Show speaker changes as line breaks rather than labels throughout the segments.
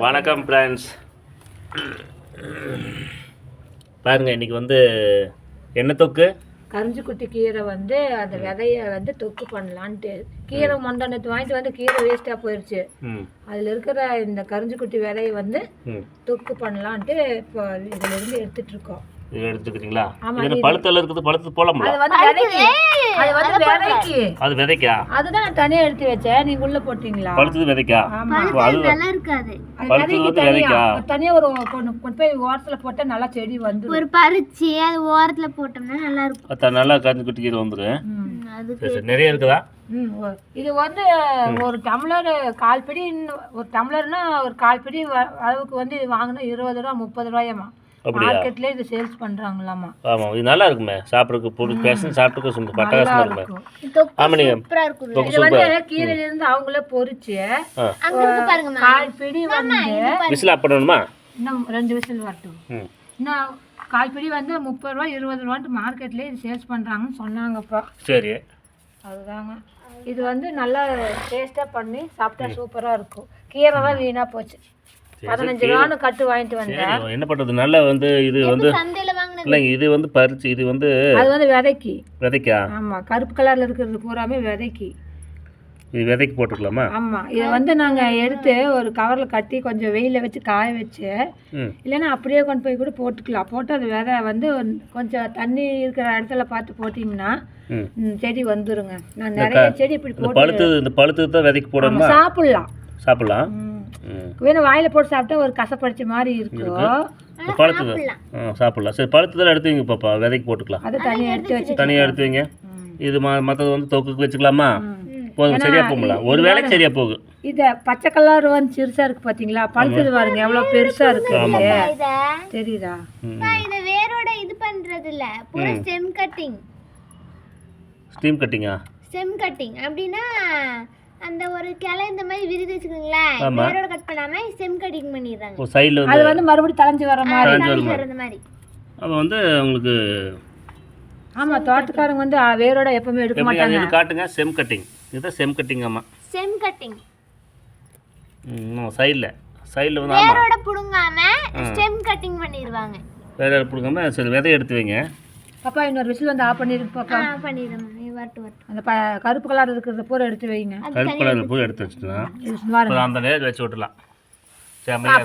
வணக்கம் ஃப்ரெண்ட்ஸ். பாருங்க, இன்னைக்கு வந்து என்ன தொக்கு,
கரிஞ்சிக்குட்டி கீரை வந்து அந்த விதைய வந்து தொக்கு பண்ணலான்ட்டு. கீரை மொண்டனத்து வாங்கிட்டு வந்து கீரை வேஸ்ட்டாக போயிடுச்சு. அதில் இருக்கிற இந்த கரிஞ்சிக்குட்டி விதையை வந்து தொக்கு பண்ணலான்ட்டு இப்போ இதிலிருந்து எடுத்துட்ருக்கோம்.
இது எடுத்துக்கிறீங்களா? இது பழுத்தல இருக்குது, பழுத்து போலாமா?
அது வந்து விதைக்கு, அது வந்து விதைக்கு,
அது விதைக்கா?
அதுதான் நான் தனியாக எடுத்து வச்சேன். நீங்க உள்ள போட்டீங்களா?
பழுத்தது விதைக்கா?
ஆமா,
அது
நல்லா இருக்காது.
பழுத்தது விதைக்கா?
தனியாக ஒரு கொண்டு போய் ஓரத்தில் போட்டால் நல்லா செடி வந்து
ஒரு பறிச்சு அது ஓரத்துல போட்டோம்னா நல்லா இருக்கும்.
அதான் நல்லா கரிஞ்சிக்குட்டி கீரை வந்துடும். சரி, நிறைய இருக்குதா?
இது வந்து ஒரு டம்ளர் கால்படி, ஒரு டம்ளர்னா ஒரு கால்படி அளவுக்கு வந்து இது வாங்கினா 20 ரூபா 30 ரூபாயம்மா. மார்க்கெட்ல இது சேல்ஸ் பண்றாங்களாமா.
ஆமா, இது நல்லா இருக்குமே சாப்பிடுறதுக்கு. புடி பேசன் சாப்பிட்டுக்க ரொம்ப பட்டகாசமா இருக்குமே. ஆமா, நீங்க
சூப்பரா இருக்கும்.
இது வந்து கீரையில இருந்து அவங்களே பொரிச்சு
அங்க இருக்கு பாருங்க.
கால்படி வந்து
விசில் பண்ணணுமா?
இன்னும் 2 விசில் வரட்டும். இன்னும் கால்படி வந்து 30 ரூபா 20 ரூபான்ட்டு மார்க்கெட்ல இது சேல்ஸ் பண்றாங்கன்னு சொன்னாங்கப்பா.
சரி,
அதுதாங்க. இது வந்து நல்லா டேஸ்டா பண்ணி சாப்பிட்டா சூப்பரா இருக்கும். கீரை தான் வீணா போச்சு. 15 ரூபான்னு கட்டு வாங்கிட்டு வந்தேன்.
என்ன பண்றது? நல்லா வந்து இது வந்து இல்லைங்க, இது வந்து பறிச்சு, இது வந்து
அது வந்து விதைக்கா?
ஆமா,
கருப்பு கலர்ல இருக்கிறது பூராமே விதைக்கு.
இது விதைக்கு போட்டுக்கலாமா?
ஆமா, இதை வந்து நாங்க எடுத்து ஒரு கவர்ல கட்டி கொஞ்சம் வெயில வச்சு காய வச்சு, இல்லைன்னா அப்படியே கொண்டு போய் கூட போட்டுக்கலாம். போட்டு அது விதை வந்து கொஞ்சம் தண்ணி இருக்கிற இடத்துல பார்த்து போட்டிங்கன்னா செடி வந்துருங்க. நான் நிறைய செடி இப்படி போட்டு
இந்த பழுத்து தான் விதைக்கு போடணுமா? சாப்பிடலாம்.
வேணும், வாயில போட்டு சாப்பிட்டா ஒரு கசப்படிச்ச மாதிரி இருக்கும்.
பழுத்து சாப்பிடலாம். சரி, பழுத்துதான் எடுத்து வைங்க பாப்பா, விதைக்கு போட்டுக்கலாம்.
அது தனியாக
எடுத்து வைங்க. இது மற்றது வந்து தொக்குக்கு வச்சுக்கலாமா? போதும், சரியா போகலாம். ஒரு வேளைக்கு சரியா போகும்.
இது பச்சை கலர் வந்து சிறுசா இருக்கு பாத்தீங்களா? பழுத்தது பாருங்க எவ்வளவு பெருசா இருக்கு. தெரியுதா?
இது வேரோட இது பண்றது இல்ல, பூரா ஸ்டெம் கட்டிங்.
ஸ்டெம் கட்டிங்கா?
ஸ்டெம் கட்டிங் அப்படின்னா அந்த ஒரு கிளை இந்த மாதிரி விரிது வச்சுக்கோங்களே, வேரோட கட் பண்ணாம ஸ்டெம் கட்டிங் பண்ணிடுறாங்க.
ஒரு சைடுல
அது வந்து மறுபடியும் தளைஞ்சு வர
மாதிரி. அப்ப வந்து உங்களுக்கு
ஆமா, தோட்டக்காரங்க வந்து வேரோட எப்பவுமே எடுக்க மாட்டாங்க.
இது காட்டுங்க, ஸ்டெம் கட்டிங். இதுதான் ஸ்டெம் கட்டிங். ஆமா,
ஸ்டெம் கட்டிங்.
சைடுல வந்து
வேரோட புடுங்காம ஸ்டெம் கட்டிங் பண்ணிடுவாங்க.
வேரோட புடுங்காம. சரி, விதை எடுத்து வைங்க
பாப்பா. இன்னொரு விசில் வந்து ஆஃப் பண்ணிருக்கு பாப்பா.
பண்ணிடுறேன். வரட்டும்.
அந்த கருப்பு கலர் இருக்கிறத பூரா எடுத்து வைங்க.
கருப்பு கலர் பூரா எடுத்து வச்சுக்கலாம். அந்த நேரம் வச்சு விட்டுலாம்.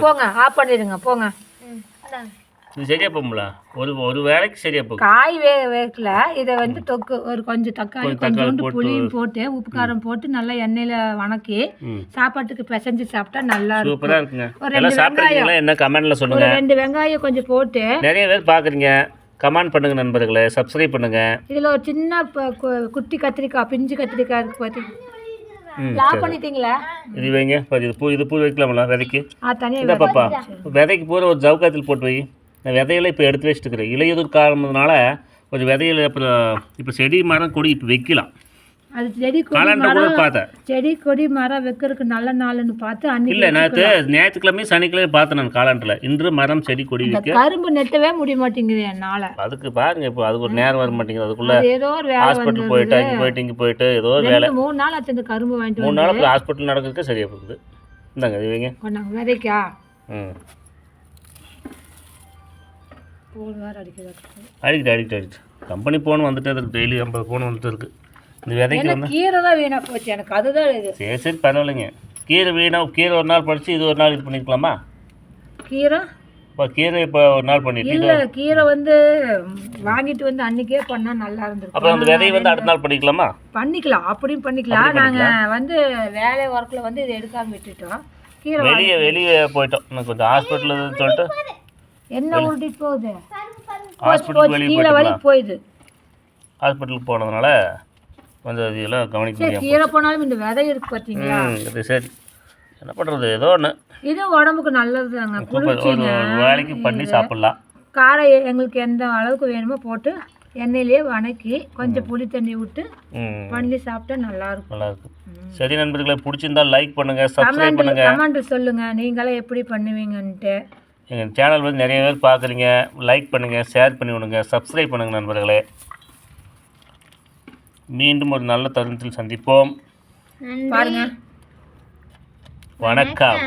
போங்க, ஆஃப் பண்ணிடுங்க, போங்க.
இது சரியா போகும்ல? ஒரு வேளைக்கு சரியா போகும்.
காய் வேகல. இதை வந்து தொக்கு ஒரு கொஞ்சம் தக்காளி கொஞ்சோண்டு புளியும் போட்டு உப்பு காரம் போட்டு நல்லா எண்ணெயில வணக்கி சாப்பாட்டுக்கு பிசைஞ்சு சாப்பிட்டா நல்லா இருக்கும்.
சூப்பரா இருக்குங்க. எல்லாம் சாப்பிடுறீங்களா? என்ன கமெண்ட்ல சொல்லுங்க.
2 வெங்காயம் கொஞ்சம் போட்டு.
நிறைய பேர் பாக்குறீங்க, கமெண்ட் பண்ணுங்க நண்பர்களே, சப்ஸ்கிரைப் பண்ணுங்க.
இதுல ஒரு சின்ன குட்டி கத்திரிக்காய், பிஞ்சு கத்திரிக்காய் இருக்கு பாத்தீங்க. லாப் பண்ணிட்டீங்களா?
இது வைங்க. இது பூ வைக்கலாம்ல விதைக்கு?
தனியா
பாப்பா, விதைக்கு பூரா ஒரு ஜவுக்காத்தில் போட்டு வை. நான் விதையில இப்போ எடுத்து வச்சுட்டு இருக்கிறேன். இலையுதிர் காரணத்தினால கொஞ்சம் விதையில இப்போ செடி மரம் கொடி இப்போ வைக்கலாம்.
அது செடி கொடி மரம் வைக்கிறதுக்கு நல்ல நாள்னு பார்த்து அன்னைக்கு
இல்லை, ஞாயிற்றுக்கிழமையும் சனிக்கிழமையும் பார்த்தேன் நான் காலண்டில். இன்று மரம் செடி கொடி வைக்க
கரும்பு நெட்டவே முடிய மாட்டேங்குது என்னால.
அதுக்கு பாருங்க, இப்போ அதுக்கு ஒரு நேரம் வர மாட்டேங்குது. அதுக்குள்ள ஏதோ ஒரு ஹாஸ்பிட்டல் போயிட்டு இங்கே போயிட்டு ஏதோ ஒரு வேலை.
3 நாள் ஆச்சு அந்த கரும்பு வாங்கிட்டு
3 நாள் அப்புறம் ஹாஸ்பிட்டல் நடக்கிறதுக்கு சரியா போகுது. இந்தாங்க இது வைங்க.
விதைக்கா?
அடிக்கிட்டு கம்பெனி ஃபோன் வந்துட்டு இருக்கு. டெய்லி 50 ஃபோன் வந்துட்டு இருக்கு. இந்த விதைக்கு வந்து
கீரை தான் வீணா போச்சு எனக்கு. அதுதான் இது.
சரி பரவாயில்லைங்க. கீரை ஒரு நாள் படிச்சு இது ஒரு நாள் இது பண்ணிக்கலாமா?
கீரை
இப்போ ஒரு நாள் பண்ணிட்டு
இல்லை, கீரை வந்து வாங்கிட்டு வந்து அன்னைக்கே பண்ணா நல்லா இருந்திருக்கும்.
அப்புறம் அந்த விதையை வந்து அடுத்த நாள் பண்ணிக்கலாமா?
பண்ணிக்கலாம், அப்படியும் பண்ணிக்கலாம். நாங்க வந்து வேலை ஒர்க்கில் வந்து இதை எடுக்காம விட்டுட்டோம். கீரை
வெளியே போயிட்டோம். இன்னும் கொஞ்சம் ஹாஸ்பிட்டல் சொல்லிட்டு
என்ன உருட்டிட்டு போகுது.
ஹாஸ்பிட்டல் வெளியே
போயிடுது.
ஹாஸ்பிட்டலுக்கு போனதுனால கொஞ்சம் இதெல்லாம் கவனிக்க முடியும்.
கீரை போனாலும் இந்த விதை இருக்கு பார்த்தீங்களா?
இது சரி, என்ன பண்ணுறது, ஏதோ ஒன்று.
இது உடம்புக்கு நல்லது தாங்க.
ஒரு வேலைக்கு பண்ணி சாப்பிட்லாம்.
காரம் எங்களுக்கு எந்த அளவுக்கு வேணுமோ போட்டு எண்ணெயிலேயே வணக்கி கொஞ்சம் புளி தண்ணி விட்டு பண்ணி சாப்பிட்டா நல்லா இருக்கும்.
சரி நண்பர்களே, பிடிச்சிருந்தா லைக் பண்ணுங்க, சப்ஸ்கிரைப் பண்ணுங்க,
கமெண்ட் சொல்லுங்க நீங்களே எப்படி பண்ணுவீங்கன்ட்டு.
எங்கள் சேனல் வந்து நிறைய பேர் பார்க்குறீங்க. லைக் பண்ணுங்கள், ஷேர் பண்ணி விடுங்க, சப்ஸ்கிரைப் பண்ணுங்கள் நண்பர்களே. மீண்டும் ஒரு நல்ல தருணத்தில் சந்திப்போம்.
பாருங்க.
வணக்கம்.